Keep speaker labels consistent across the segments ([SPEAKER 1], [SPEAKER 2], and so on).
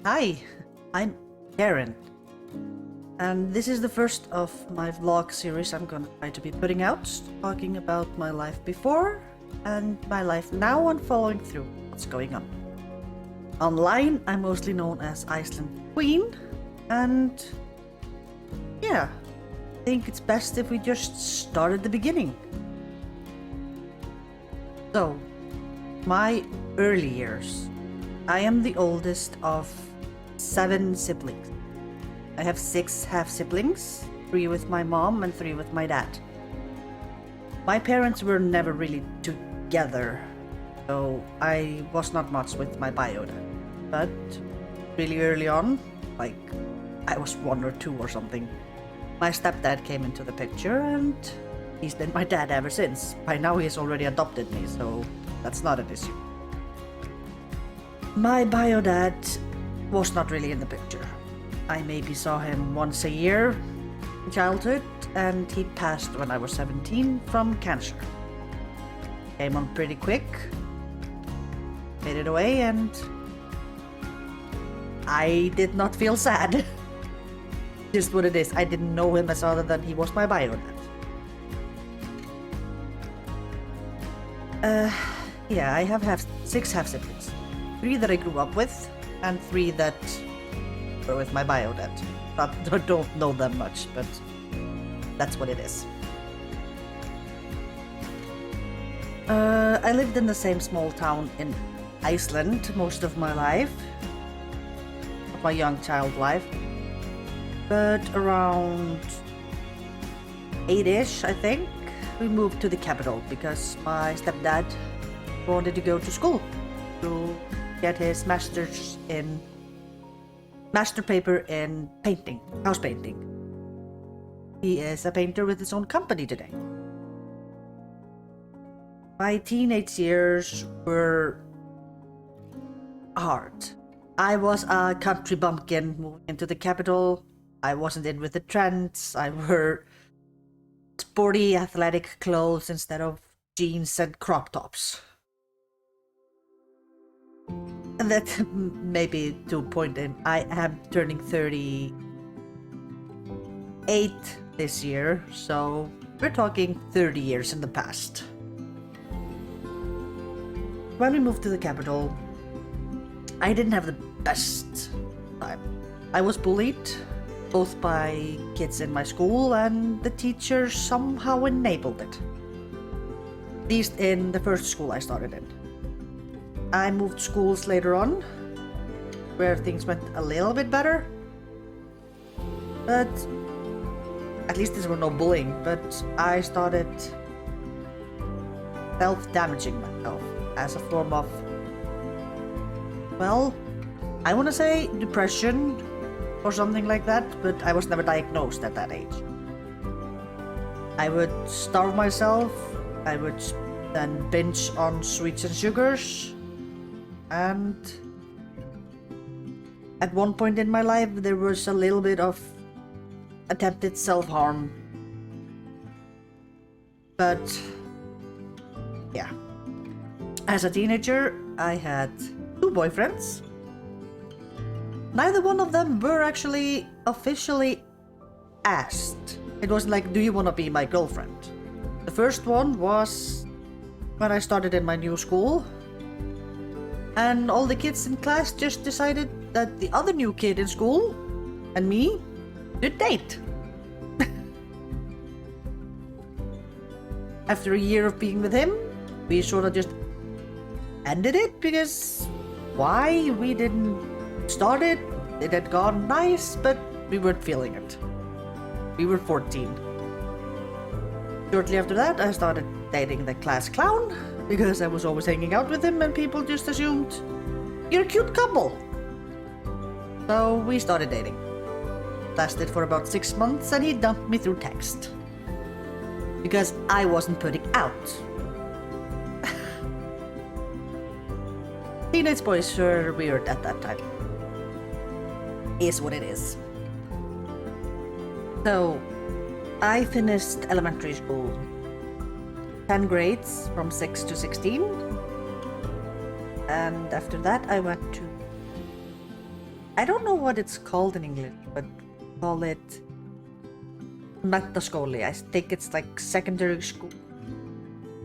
[SPEAKER 1] Hi, I'm Karen, and this is the first of my vlog series I'm gonna try to be putting out, talking about my life before and my life now and following through what's going on. Online, I'm mostly known as Iceland Queen, and yeah, I think it's best if we just start at the beginning. So, my early years. I am the oldest of 7 siblings. I have 6 half-siblings, 3 with my mom and 3 with my dad. My parents were never really together, so I was not much with my bio dad. But really early on, like I was 1 or 2 or something, my stepdad came into the picture and he's been my dad ever since. By now he's already adopted me, so that's not an issue. My bio dad was not really in the picture. I maybe saw him once a year in childhood, and he passed when I was 17 from cancer. Came on pretty quick, faded away, and I did not feel sad. Just what it is, I didn't know him as other than he was my bio dad. Yeah, I have 6 half-siblings. 3 that I grew up with, and 3 that were with my bio dad. I don't know them much, but that's what it is. I lived in the same small town in Iceland most of my life, of my young child life, but around 8-ish, I think, we moved to the capital because my stepdad wanted to go to school to get his master paper in painting, house painting. He is a painter with his own company today. My teenage years were hard. I was a country bumpkin moving into the capital. I wasn't in with the trends. I wore sporty athletic clothes instead of jeans and crop tops. And that maybe to point in, I am turning 38 this year, so we're talking 30 years in the past. When we moved to the capital, I didn't have the best time. I was bullied, both by kids in my school, and the teachers somehow enabled it. At least in the first school I started in. I moved schools later on, where things went a little bit better. But at least there were no bullying, but I started self-damaging myself as a form of, well, I want to say depression or something like that, but I was never diagnosed at that age. I would starve myself, I would then binge on sweets and sugars, and at one point in my life there was a little bit of attempted self-harm. But yeah, as a teenager I had 2 boyfriends. Neither one of them were actually officially asked. It wasn't like, do you want to be my girlfriend? The first one was when I started in my new school, and all the kids in class just decided that the other new kid in school and me should date. After a year of being with him, we sort of just ended it because why? We didn't start it. It had gone nice, but we weren't feeling it. We were 14. Shortly after that, I started dating the class clown because I was always hanging out with him and people just assumed, you're a cute couple. So we started dating. Lasted for about 6 months and he dumped me through text. Because I wasn't putting out. Teenage boys were weird at that time. Is what it is. So, I finished elementary school. 10 grades from 6 to 16. And after that I went to I don't know what it's called in English, but call it mentaskóli. I think it's like secondary school,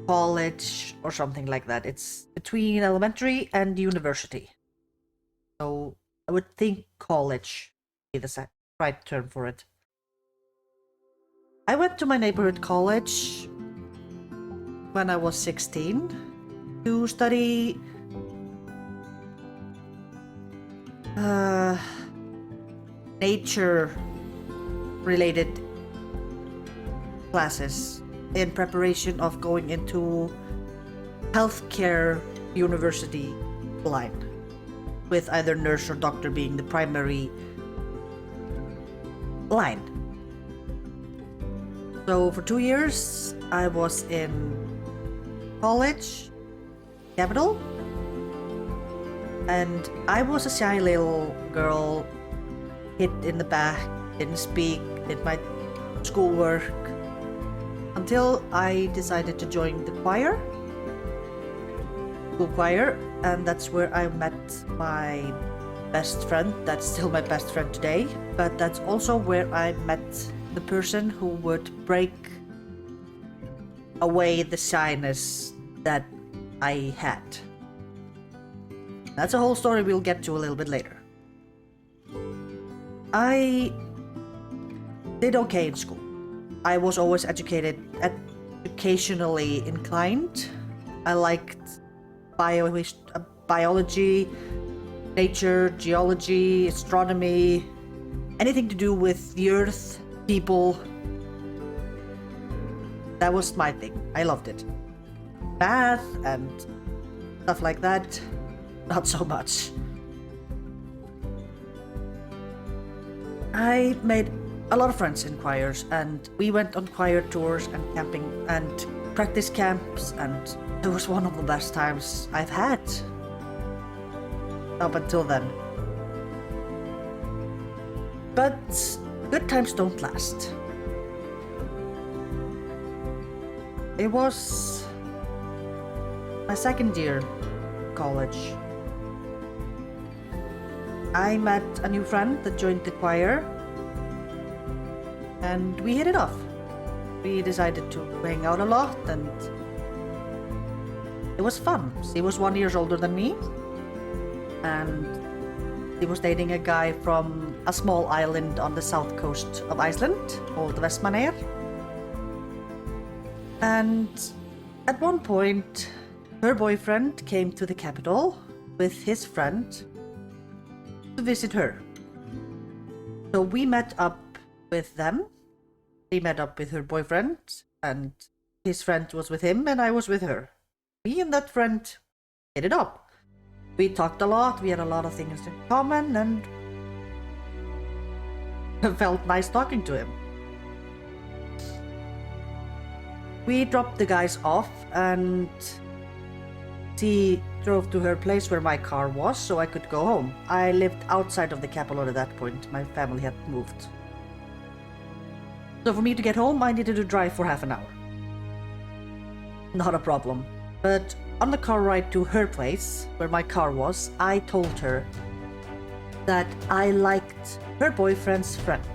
[SPEAKER 1] college, or something like that. It's between elementary and university. So I would think college would be the right term for it. I went to my neighborhood college when I was 16 to study nature-related classes in preparation of going into healthcare university line, with either nurse or doctor being the primary line. So for 2 years, I was in college, Capital, and I was a shy little girl, hid in the back, didn't speak, did my schoolwork, until I decided to join the choir, school choir, and that's where I met my best friend. That's still my best friend today, but that's also where I met the person who would break away the shyness that I had. That's a whole story we'll get to a little bit later. I did okay in school. I was always educationally inclined. I liked biology, nature, geology, astronomy, anything to do with the earth, people. That was my thing. I loved it. Math and stuff like that, not so much. I made a lot of friends in choirs, and we went on choir tours and camping and practice camps, and it was one of the best times I've had up until then. But good times don't last. It was my second year college. I met a new friend that joined the choir, and we hit it off. We decided to hang out a lot, and it was fun. She was 1 year older than me, and he was dating a guy from a small island on the south coast of Iceland called Vestmannaeyjar. And at one point, her boyfriend came to the capital with his friend to visit her. So we met up with them. She met up with her boyfriend, and his friend was with him, and I was with her. Me and that friend hit it up. We talked a lot, we had a lot of things in common, and it felt nice talking to him. We dropped the guys off, and she drove to her place where my car was so I could go home. I lived outside of the capital at that point. My family had moved. So for me to get home, I needed to drive for half an hour. Not a problem. But on the car ride to her place, where my car was, I told her that I liked her boyfriend's friend.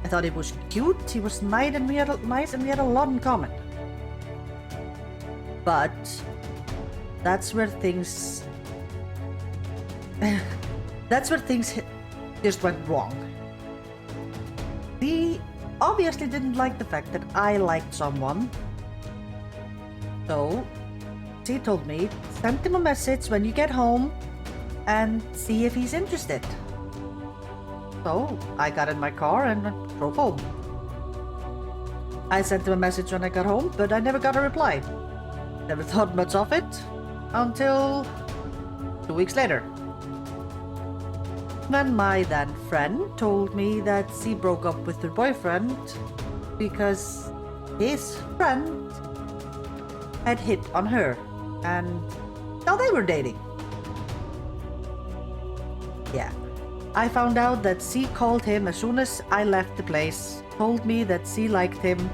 [SPEAKER 1] I thought it was cute, he was nice, and we had a lot in common. But that's where things just went wrong. He obviously didn't like the fact that I liked someone. So she told me, send him a message when you get home and see if he's interested. So I got in my car and drove home. I sent him a message when I got home, but I never got a reply. Never thought much of it until 2 weeks later, when my then friend told me that she broke up with her boyfriend because his friend had hit on her, and now they were dating. Yeah. I found out that she called him as soon as I left the place, told me that she liked him.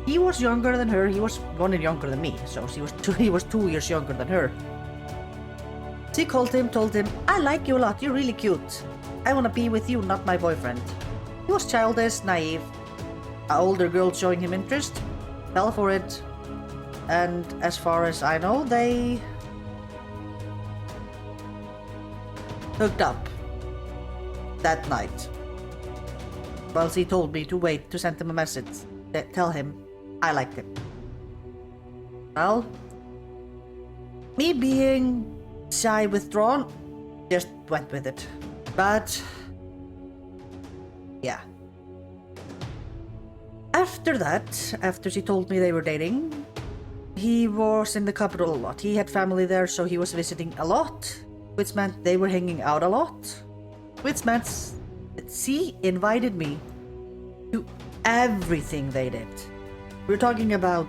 [SPEAKER 1] He was younger than her, he was 1 year younger than me, so he was 2 years younger than her. She called him, told him, I like you a lot, you're really cute. I want to be with you, not my boyfriend. He was childish, naive. An older girl showing him interest, fell for it. And as far as I know, they hooked up that night. Well, he told me to wait to send him a message. Tell him I liked him. Well, me being shy, withdrawn, just went with it. But yeah. After that, after she told me they were dating, he was in the capital a lot. He had family there, so he was visiting a lot, which meant they were hanging out a lot, which meant she invited me to everything they did. We're talking about,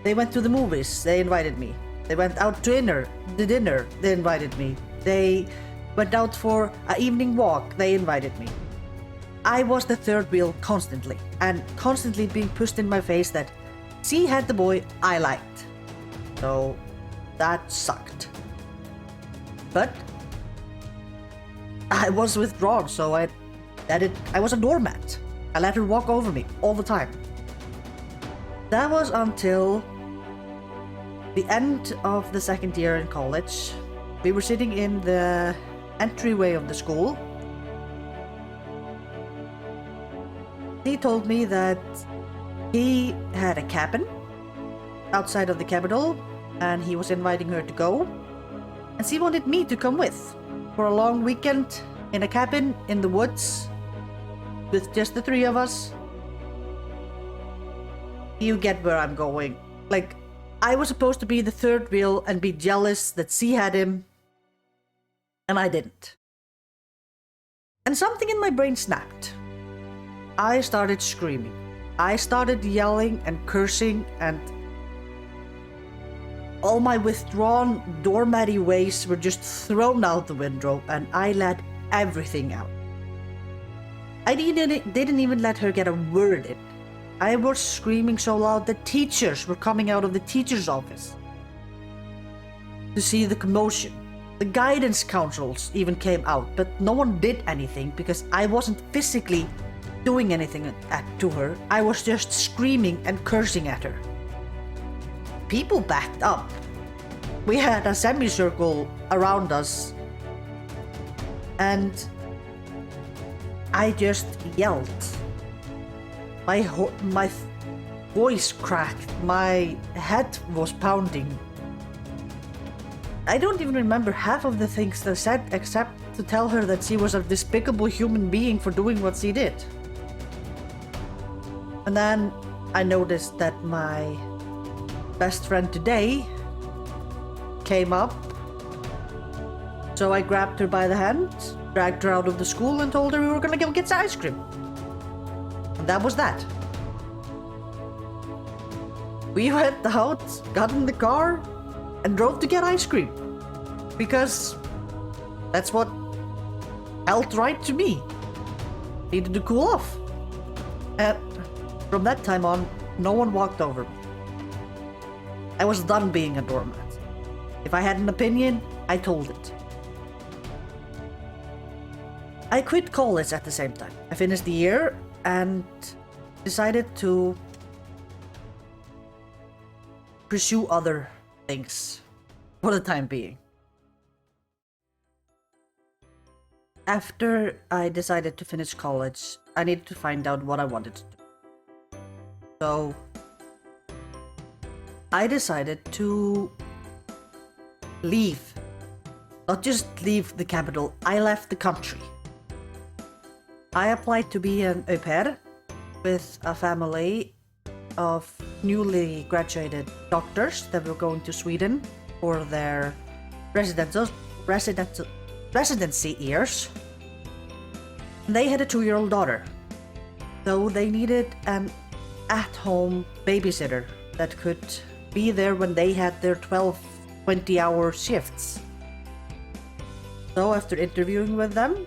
[SPEAKER 1] they went to the movies, they invited me. They went out to dinner, they invited me. They went out for an evening walk, they invited me. I was the third wheel constantly, and constantly being pushed in my face that she had the boy I liked. So that sucked. But I was withdrawn, so I was a doormat. I let her walk over me all the time. That was until the end of the second year in college. We were sitting in the entryway of the school. He told me that he had a cabin outside of the capital and he was inviting her to go. And she wanted me to come with for a long weekend in a cabin in the woods with just the three of us. You get where I'm going. Like, I was supposed to be the third wheel and be jealous that she had him, and I didn't. And something in my brain snapped. I started screaming. I started yelling and cursing, and all my withdrawn, doormatty ways were just thrown out the window, and I let everything out. I didn't even let her get a word in. I was screaming so loud that teachers were coming out of the teacher's office to see the commotion. The guidance councils even came out, but no one did anything because I wasn't physically doing anything to her. I was just screaming and cursing at her. People backed up. We had a semicircle around us, and I just yelled. My voice cracked. My head was pounding. I don't even remember half of the things I said except to tell her that she was a despicable human being for doing what she did. And then I noticed that my best friend today came up. So I grabbed her by the hand, dragged her out of the school and told her we were gonna go get some ice cream. And that was that. We went out, got in the car, and drove to get ice cream. Because that's what felt right to me. Needed to cool off. And from that time on, no one walked over me. I was done being a doormat. If I had an opinion, I told it. I quit college at the same time. I finished the year and decided to pursue other things for the time being. After I decided to finish college, I needed to find out what I wanted to do. So I decided to leave. Not just leave the capital, I left the country. I applied to be an au pair with a family of newly graduated doctors that were going to Sweden for their residency years. They had a 2-year-old daughter, so they needed an at-home babysitter that could be there when they had their 20-hour shifts. So after interviewing with them,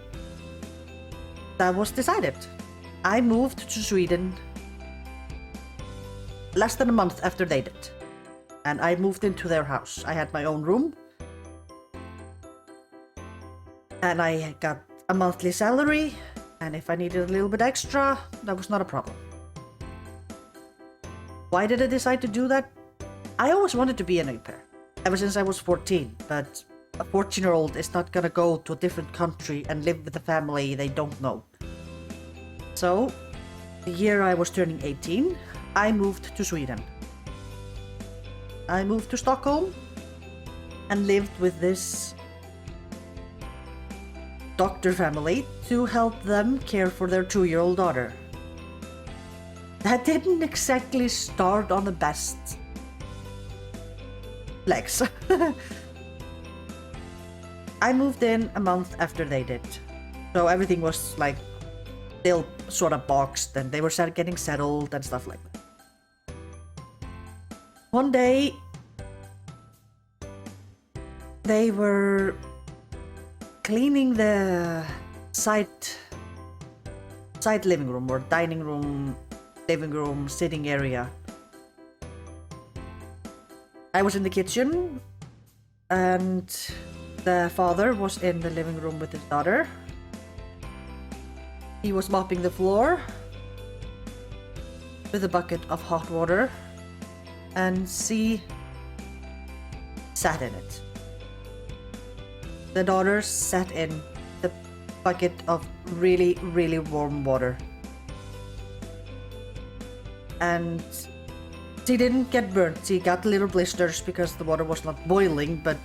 [SPEAKER 1] that was decided. I moved to Sweden less than a month after they did, and I moved into their house. I had my own room, And I got a monthly salary, and if I needed a little bit extra, that was not a problem. Why did I decide to do that? I always wanted to be an au pair, ever since I was 14, but a 14-year-old is not gonna go to a different country and live with a family they don't know. So, the year I was turning 18, I moved to Sweden. I moved to Stockholm and lived with this doctor family to help them care for their 2-year-old daughter. That didn't exactly start on the best legs. I moved in a month after they did, so everything was like still sort of boxed and they were getting settled and stuff like that. One day they were cleaning the side living room or dining room, living room, sitting area. I was in the kitchen and the father was in the living room with his daughter. He was mopping the floor with a bucket of hot water, and she sat in it. The daughter sat in the bucket of really, really warm water. And she didn't get burnt. She got little blisters because the water was not boiling, but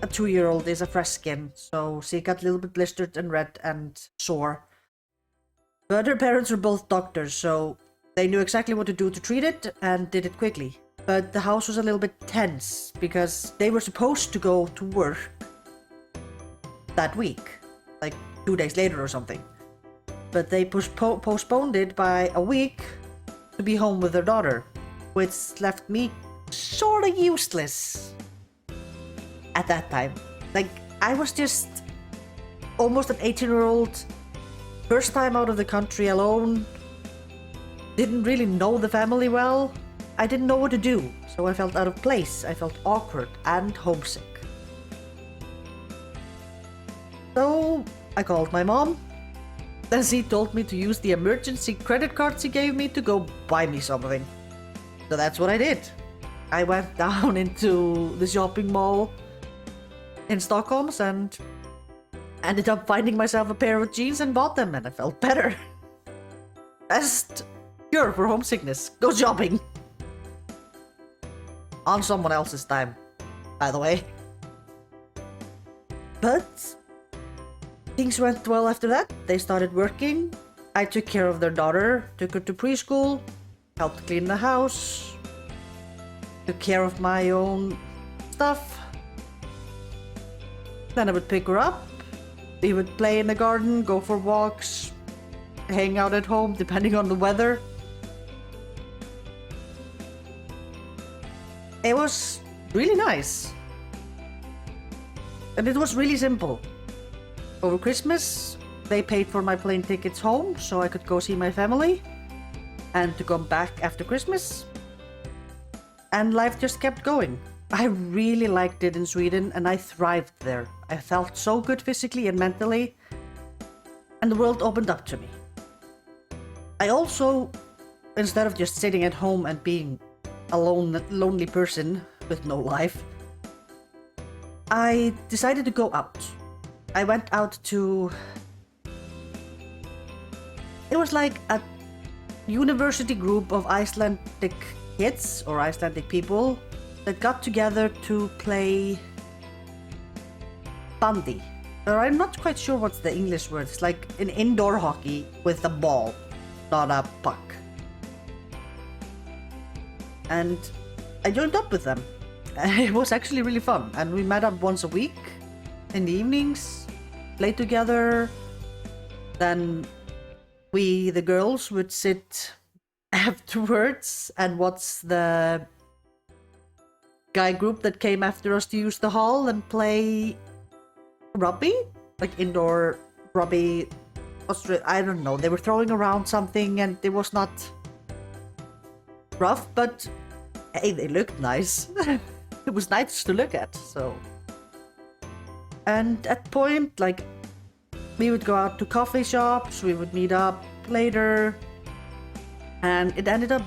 [SPEAKER 1] a 2-year-old is a fresh skin, so she got a little bit blistered and red and sore. But her parents were both doctors, so they knew exactly what to do to treat it and did it quickly. But the house was a little bit tense because they were supposed to go to work that week, like 2 days later or something. But they postponed it by a week to be home with their daughter, which left me sort of useless at that time. Like, I was just almost an 18-year-old, first time out of the country alone, didn't really know the family well. I didn't know what to do, so I felt out of place. I felt awkward and homesick. So I called my mom, and she told me to use the emergency credit card she gave me to go buy me something. So that's what I did. I went down into the shopping mall in Stockholm and ended up finding myself a pair of jeans and bought them, and I felt better. Best cure for homesickness: go shopping. On someone else's time, by the way. But things went well after that. They started working. I took care of their daughter, took her to preschool, helped clean the house, took care of my own stuff. Then I would pick her up. We would play in the garden, go for walks, hang out at home, depending on the weather. It was really nice. And it was really simple. Over Christmas, they paid for my plane tickets home so I could go see my family and to come back after Christmas. And life just kept going. I really liked it in Sweden and I thrived there. I felt so good physically and mentally, and the world opened up to me. I also, instead of just sitting at home and being a lonely person with no life, I decided to go out. I went out to... It was like a university group of Icelandic kids or Icelandic people that got together to play bandy. Or I'm not quite sure what's the English word. It's like an indoor hockey with a ball, not a puck. And I joined up with them. It was actually really fun. And we met up once a week in the evenings, played together. Then we, the girls, would sit afterwards and watch the guy group that came after us to use the hall and play rugby, like indoor rugby. I don't know, they were throwing around something and it was not rough, but hey, they looked nice. It was nice to look at, so And at point, like, we would go out to coffee shops, we would meet up later, and it ended up...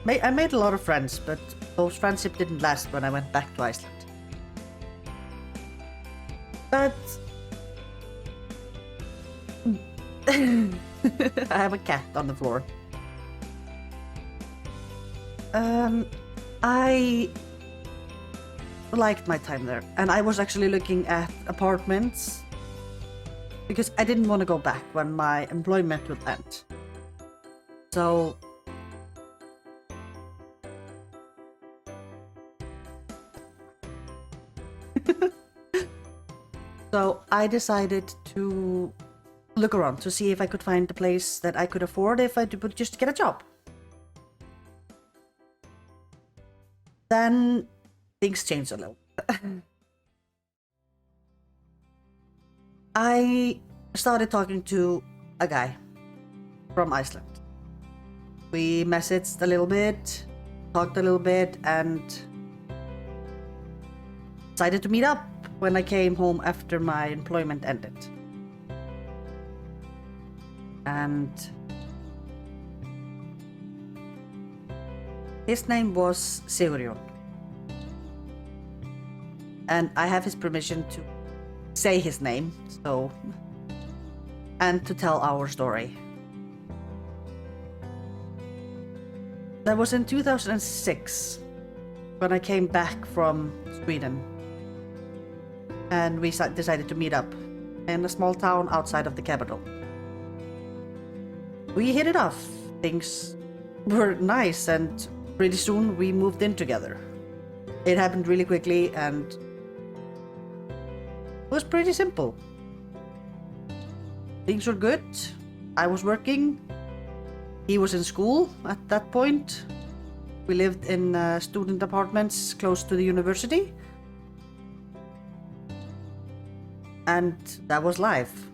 [SPEAKER 1] I made a lot of friends, but those friendships didn't last when I went back to Iceland. But... I have a cat on the floor. I liked my time there, and I was actually looking at apartments because I didn't want to go back when my employment would end. So I decided to look around to see if I could find a place that I could afford if I would just get a job. Then things changed a little. I started talking to a guy from Iceland. We messaged a little bit, talked a little bit, and decided to meet up when I came home after my employment ended. And his name was Sigurjón. And I have his permission to say his name, so... and to tell our story. That was in 2006, when I came back from Sweden. And we decided to meet up in a small town outside of the capital. We hit it off. Things were nice, and pretty soon we moved in together. It happened really quickly, and it was pretty simple. Things were good. I was working. He was in school at that point. We lived in student apartments close to the university. And that was life.